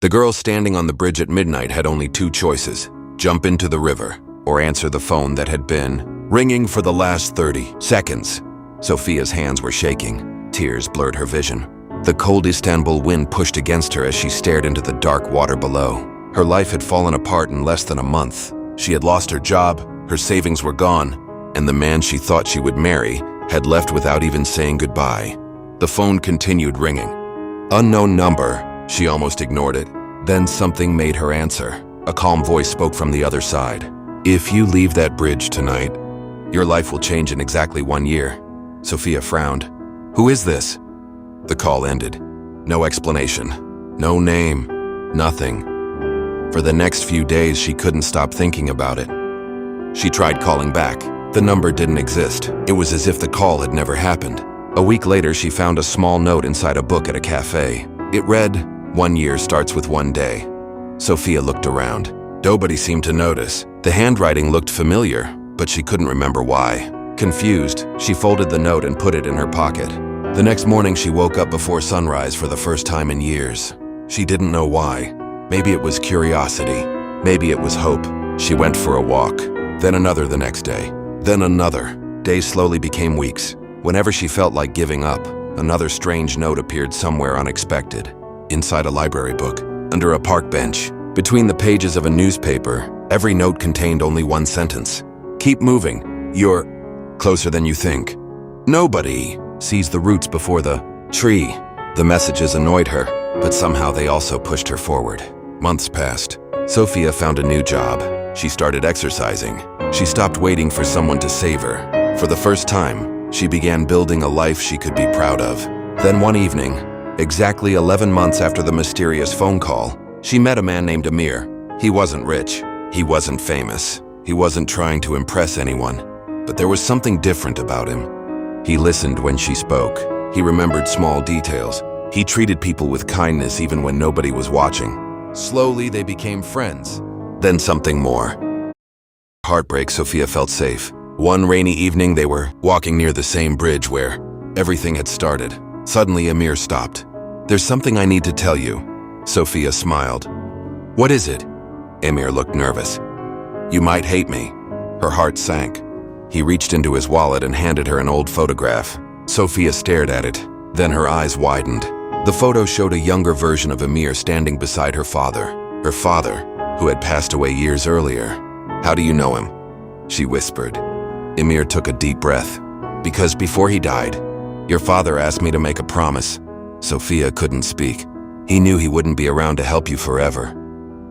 The girl standing on the bridge at midnight had only two choices: jump into the river or answer the phone that had been ringing for the last 30 seconds. Sophia's hands were shaking. Tears blurred her vision. The cold Istanbul wind pushed against her as she stared into the dark water below. Her life had fallen apart in less than a month. She had lost her job, her savings were gone, and the man she thought she would marry had left without even saying goodbye. The phone continued ringing. Unknown number. She almost ignored it. Then something made her answer. A calm voice spoke from the other side. "If you leave that bridge tonight, your life will change in exactly 1 year." Sophia frowned. "Who is this?" The call ended. No explanation. No name. Nothing. For the next few days, she couldn't stop thinking about it. She tried calling back. The number didn't exist. It was as if the call had never happened. A week later, she found a small note inside a book at a cafe. It read, "1 year starts with 1 day." Sophia looked around. Nobody seemed to notice. The handwriting looked familiar, but she couldn't remember why. Confused, she folded the note and put it in her pocket. The next morning, she woke up before sunrise for the first time in years. She didn't know why. Maybe it was curiosity. Maybe it was hope. She went for a walk, then another the next day, then another. Days slowly became weeks. Whenever she felt like giving up, another strange note appeared somewhere unexpected. Inside a library book, under a park bench, between the pages of a newspaper, every note contained only one sentence. "Keep moving. You're closer than you think. Nobody sees the roots before the tree." The messages annoyed her, but somehow they also pushed her forward. Months passed. Sophia found a new job. She started exercising. She stopped waiting for someone to save her. For the first time, she began building a life she could be proud of. Then one evening, exactly 11 months after the mysterious phone call, she met a man named Amir. He wasn't rich. He wasn't famous. He wasn't trying to impress anyone. But there was something different about him. He listened when she spoke. He remembered small details. He treated people with kindness even when nobody was watching. Slowly, they became friends. Then something more. Heartbreak, Sophia felt safe. One rainy evening, they were walking near the same bridge where everything had started. Suddenly, Amir stopped. "There's something I need to tell you." Sophia smiled. "What is it?" Amir looked nervous. "You might hate me." Her heart sank. He reached into his wallet and handed her an old photograph. Sophia stared at it. Then her eyes widened. The photo showed a younger version of Amir standing beside her father, who had passed away years earlier. "How do you know him?" she whispered. Amir took a deep breath. "Because before he died, your father asked me to make a promise." Sophia couldn't speak. He knew he wouldn't be around to help you forever.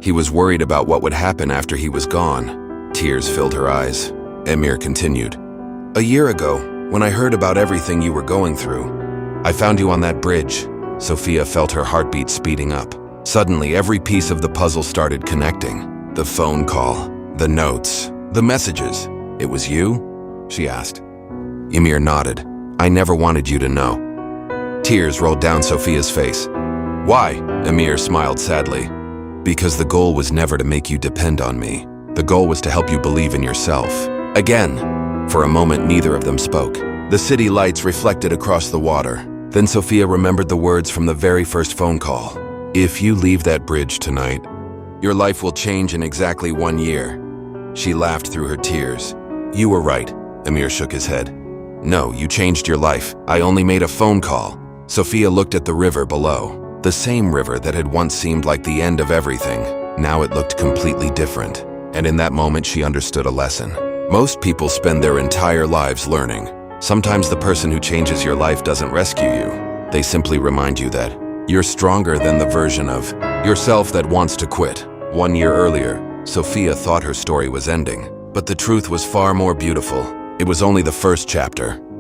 He was worried about what would happen after he was gone. Tears filled her eyes. Amir continued. "A year ago, when I heard about everything you were going through, I found you on that bridge." Sophia felt her heartbeat speeding up. Suddenly, every piece of the puzzle started connecting. The phone call, the notes, the messages. "It was you?" she asked. Amir nodded. "I never wanted you to know." Tears rolled down Sophia's face. "Why?" Amir smiled sadly. "Because the goal was never to make you depend on me. The goal was to help you believe in yourself. Again." For a moment, neither of them spoke. The city lights reflected across the water. Then Sophia remembered the words from the very first phone call. "If you leave that bridge tonight, your life will change in exactly 1 year." She laughed through her tears. "You were right." Amir shook his head. "No, you changed your life. I only made a phone call." Sophia looked at the river below. The same river that had once seemed like the end of everything. Now it looked completely different. And in that moment, she understood a lesson. Most people spend their entire lives learning. Sometimes the person who changes your life doesn't rescue you. They simply remind you that you're stronger than the version of yourself that wants to quit. 1 year earlier, Sophia thought her story was ending. But the truth was far more beautiful. It was only the first chapter.